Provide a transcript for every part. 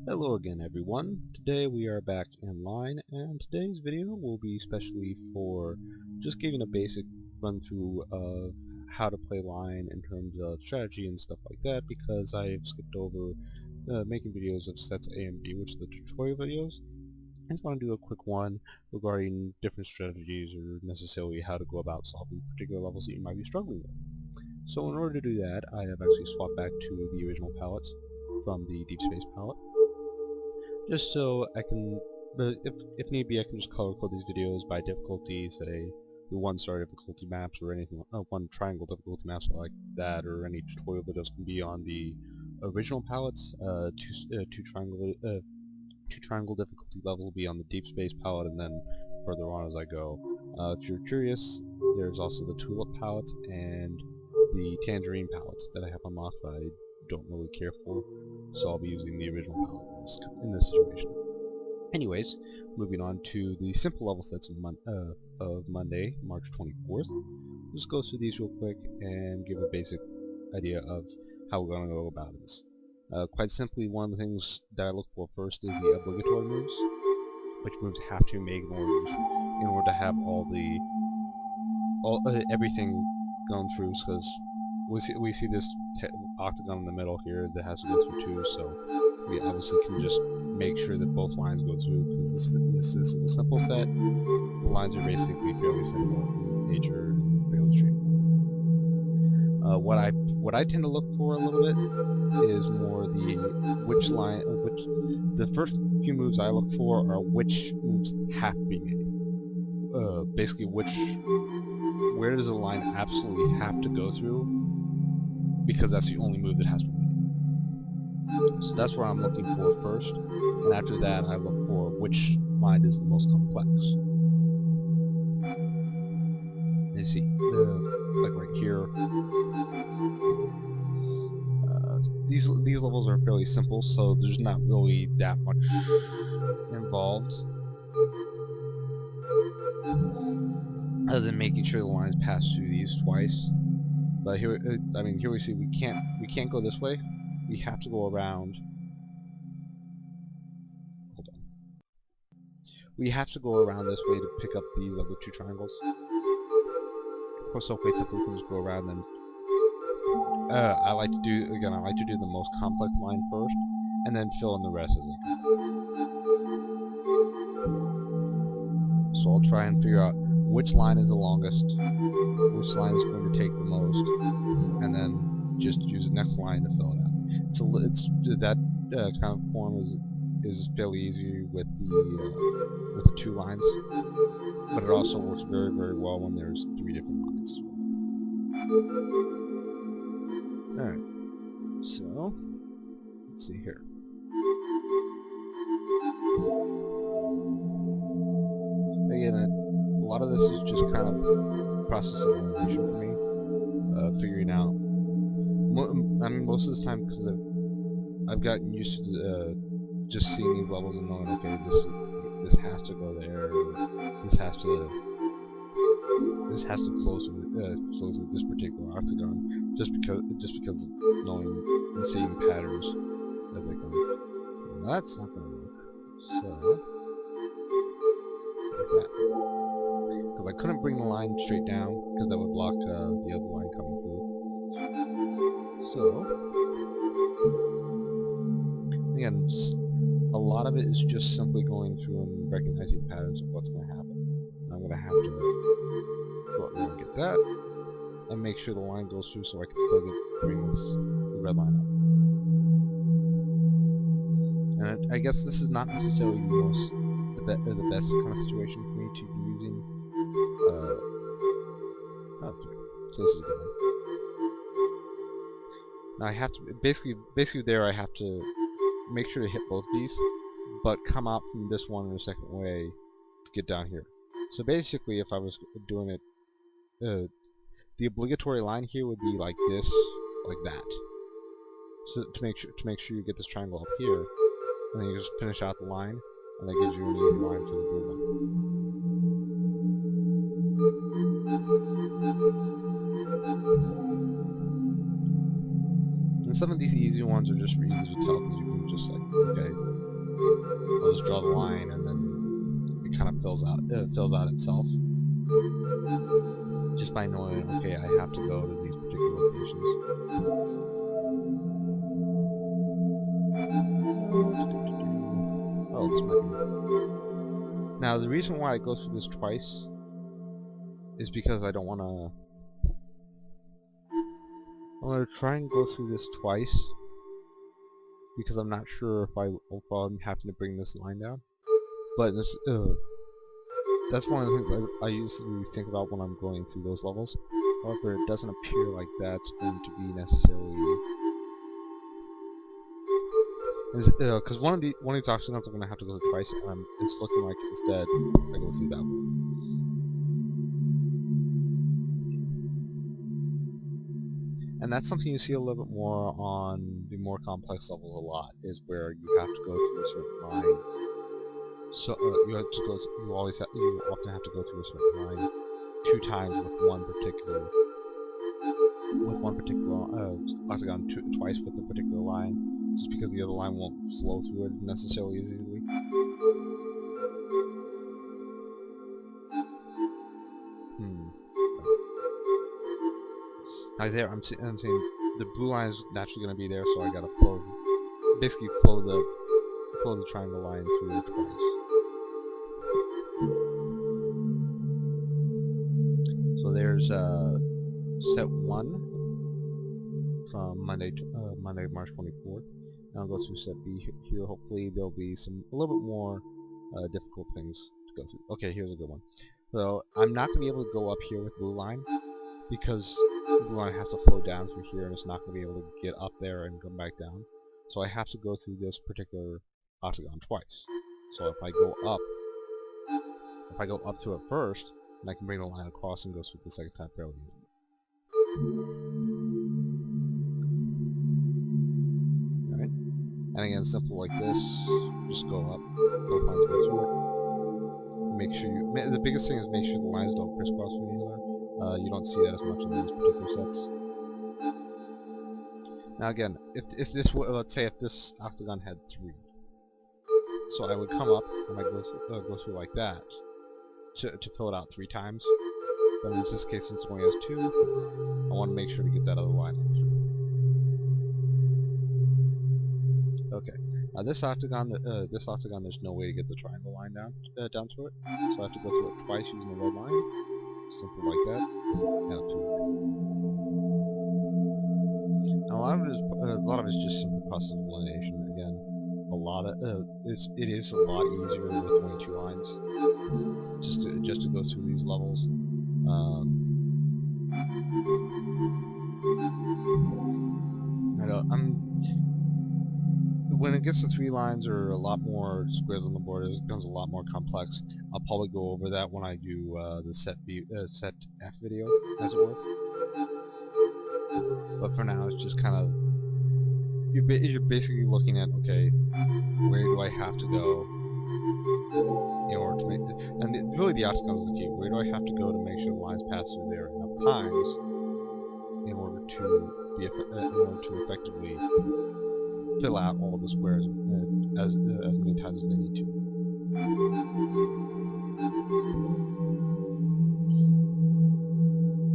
Hello again everyone. Today we are back in line, and today's video will be specially for just giving a basic run through of how to play line in terms of strategy and stuff like that, because I've skipped over making videos of sets A and B, which are the tutorial videos. I just want to do a quick one regarding different strategies or necessarily how to go about solving particular levels that you might be struggling with. So in order to do that, I have actually swapped back to the original palettes from the Deep Space palette, just so I can, if need be, I can just color code these videos by difficulty, say the one-star difficulty maps or anything, one triangle difficulty maps like that, or any tutorial videos can be on the original palettes. Two triangle difficulty level will be on the Deep Space palette, and then further on as I go. If you're curious, there's also the Tulip palette and the Tangerine palette that I have unlocked, but I don't really care for, so I'll be using the original palette in this situation. Anyways, moving on to the simple level sets of Monday, March 24th. We'll just go through these real quick and give a basic idea of how we're going to go about this. Quite simply, one of the things that I look for first is the obligatory moves, which moves have to be made in order to have everything going through, because we see this octagon in the middle here that has to go through too, so we obviously can just make sure that both lines go through, because this is a simple set. The lines are basically fairly simple in nature and fairly straightforward. What I tend to look for a little bit is more the first few moves I look for are which moves have to be made. Basically, where does the line absolutely have to go through, because that's the only move that has to be made. So that's what I'm looking for first, and after that I look for which line is the most complex. You see, like right here, these levels are fairly simple, so there's not really that much involved, other than making sure the lines pass through these twice. But here, here we see we can't go this way. We have to go around. Hold on. We have to go around this way to pick up these other two triangles. Of course, so quite simply, we can just go around and. I like to do the most complex line first, and then fill in the rest as I go. So I'll try and figure out which line is the longest, which line is going to take the most, and then just use the next line to fill it out. So that kind of form is fairly easy with the two lines, but it also works very, very well when there's three different lines. Alright, so let's see here. Again, a lot of this is just kind of process of elimination for me, figuring out. Most of this time, because I've gotten used to just seeing these levels and knowing, okay, this has to go there, or this has to close with this particular octagon, just because of knowing and seeing patterns as they come. Well, that's not going to work. So like that, because I couldn't bring the line straight down because that would block the other line coming through. So again, a lot of it is just simply going through and recognizing patterns of what's going to happen. I'm going to have to go out there and get that, and make sure the line goes through so I can still bring the red line up. And I guess this is not necessarily the best kind of situation for me to be using. So this is a good one. Now I have to basically there I have to make sure to hit both these, but come out from this one in a second way to get down here. So basically, if I was doing it, the obligatory line here would be like this, like that. So to make sure you get this triangle up here, and then you just finish out the line, and that gives you an easy line for the blue one. And some of these easy ones are just easy to tell, because you can just like, okay, just draw the line, and then it kind of fills out itself just by knowing, okay, I have to go to these particular locations. Oh, this might be. Now, the reason why I go through this twice is because I don't want to. I'm going to try and go through this twice because I'm not sure if I'm having to bring this line down. But this, that's one of the things I usually think about when I'm going through those levels. However, it doesn't appear like that's going to be necessarily. Because one of these octagons I'm going to have to go through twice, and it's looking like instead I go through that one. And that's something you see a little bit more on the more complex levels a lot, is where you have to go through a certain line. So you often have to go through a certain line 2 times with one particular octagon twice with a particular line, just because the other line won't flow through it necessarily as easily. Like there, I'm saying the blue line is naturally going to be there, so I gotta basically flow the triangle line through it twice. So there's set 1 from Monday, March 24th. And I'll go through set B here. Hopefully there'll be a little bit more difficult things to go through. Okay, here's a good one. So I'm not going to be able to go up here with blue line because the blue line has to flow down through here, and it's not going to be able to get up there and come back down. So I have to go through this particular octagon twice. So if I go up to it first, then I can bring the line across and go through the second time fairly easily. Alright? And again, simple like this, just go up, both lines go through it. Make sure the biggest thing is make sure the lines don't crisscross with each other. You don't see that as much in these particular sets. Now again, if this let's say if this octagon had 3, so I would come up and I go through like that to fill it out 3 times. But in this case, since it only has 2, I want to make sure to get that other line up through. Okay. Now this octagon, there's no way to get the triangle line down to it, so I have to go through it twice using the red line. Simple like that, and up to it. Now a lot of it is just simple process of elimination. Again, it is a lot easier with only 2 lines, just to go through these levels. When it gets to 3 lines or a lot more squares on the board, it becomes a lot more complex. I'll probably go over that when I do the set F video, as it were. But for now, it's just kind of you're basically looking at, okay, where do I have to go in order to make really the octagon is the key. Where do I have to go to make sure the lines pass through there enough times in order to effectively fill out all the squares as many times as they need to.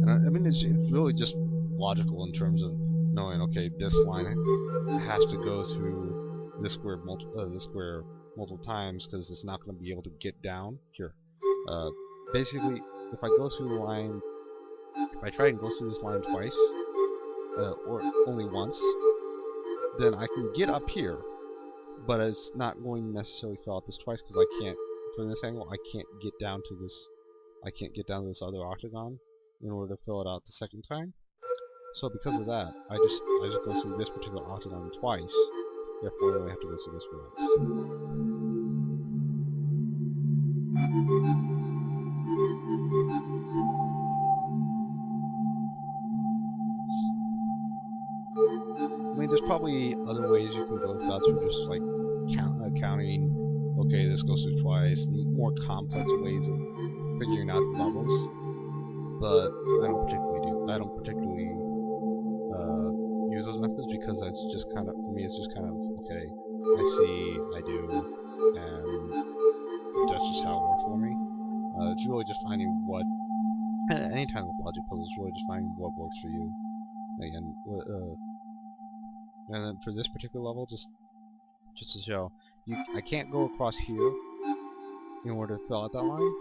And I mean, it's really just logical in terms of knowing, okay, this line has to go through this square multiple times because it's not going to be able to get down here. Basically, if I go through the line, if I try and go through this line twice, or only once, then I can get up here, but it's not going to necessarily fill out this twice because I can't, from this angle, I can't get down to this other octagon in order to fill it out the second time. So because of that, I just go through this particular octagon twice, therefore I only have to go through this once. I mean, there's probably other ways you can go about through just like counting, okay, this goes through twice, more complex ways of figuring out the levels, but I don't particularly use those methods because it's just kind of, for me, it's just kind of, okay, I see, I do, and that's just how it works for me. It's really just finding what, anytime with logic puzzles, it's really just finding what works for you. Again, and then for this particular level, just to show, I can't go across here in order to fill out that line,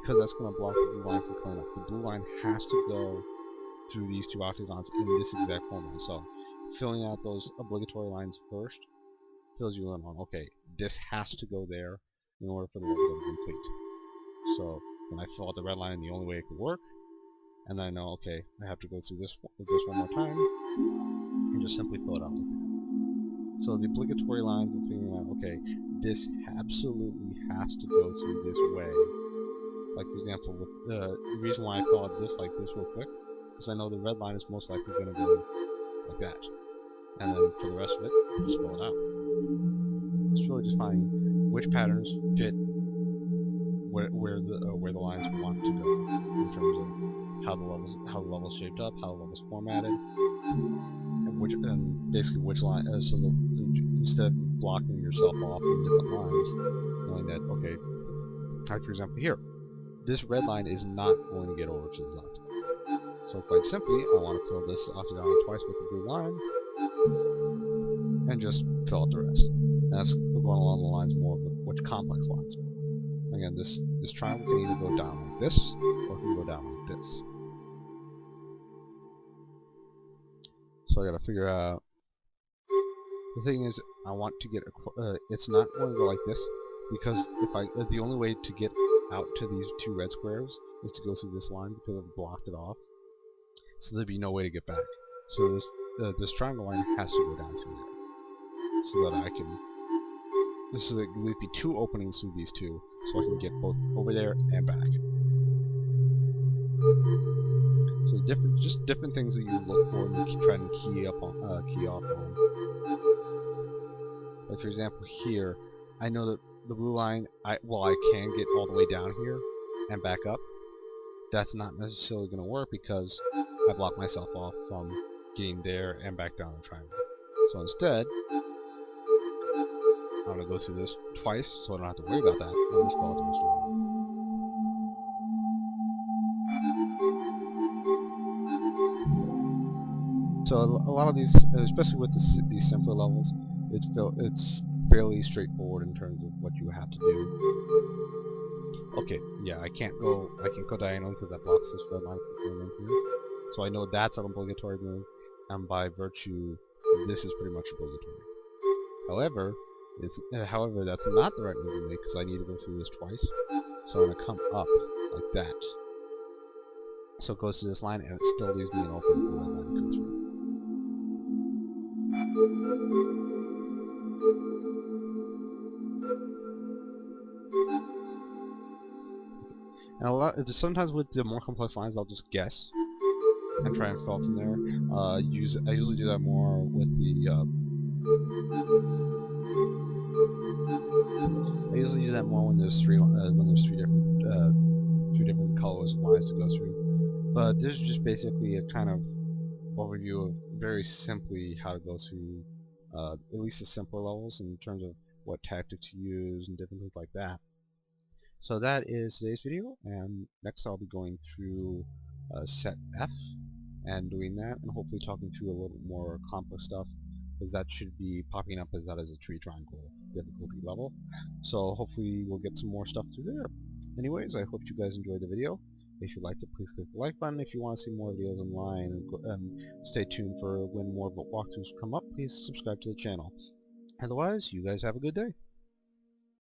because that's going to block the blue line from coming up. The blue line has to go through these two octagons in this exact format. So, filling out those obligatory lines first fills you in on, okay, this has to go there in order for the level to be complete. So, when I fill out the red line, the only way it could work, and then I know, okay, I have to go through this one more time, and just simply fill it out like that. So the obligatory lines of figuring out, okay, this absolutely has to go through this way. Like, for example, with the reason why I fill out this like this real quick is I know the red line is most likely going to go like that. And then for the rest of it, just fill it out. It's really just finding which patterns fit where the lines want to go in terms of how the level's shaped up, how the level's formatted, and basically which line. So instead of blocking yourself off in different lines, knowing that, okay, like for example here, this red line is not going to get over to this octagon. So quite simply, I want to fill this octagon twice with the blue line, and just fill out the rest. And that's going along the lines more of which complex lines. Again, this triangle can either go down like this, or it can go down like this. So I gotta figure out. The thing is, I want to get it's not going to go like this, because the only way to get out to these two red squares is to go through this line, because I've blocked it off. So there'd be no way to get back. So this triangle line has to go down through there, so that I can. So there would be two openings through these two, so I can get both over there and back. So different things that you look for and you try and key off on. Like for example here, I know that the blue line, I can get all the way down here and back up. That's not necessarily going to work because I block myself off from getting there and back down the triangle. So instead, I'm going to go through this twice so I don't have to worry about that, and just follow the rest of the line. So a lot of these, especially with these simpler levels, it's fairly straightforward in terms of what you have to do. Okay, yeah, I can't go diagonally because that blocks this red line from going in here. So I know that's an obligatory move, and by virtue, this is pretty much obligatory. However, that's not the right move to make because I need to go through this twice. So I'm going to come up like that. So it goes to this line, and it still leaves me an opening for the red line to come through. And sometimes with the more complex lines, I'll just guess and try and fill from there. I usually do that more with the. I usually use that more when there's three different colors of lines to go through. But this is just basically a kind of overview of very simply how to go through at least the simpler levels in terms of what tactics to use and different things like that. So that is today's video, and next I'll be going through set F and doing that, and hopefully talking through a little bit more complex stuff, because that should be popping up as that as a tree triangle difficulty level. So hopefully we'll get some more stuff through there. Anyways, I hope you guys enjoyed the video. If you'd like to, please click the like button. If you want to see more videos online, and stay tuned for when more walkthroughs come up, please subscribe to the channel. Otherwise, you guys have a good day.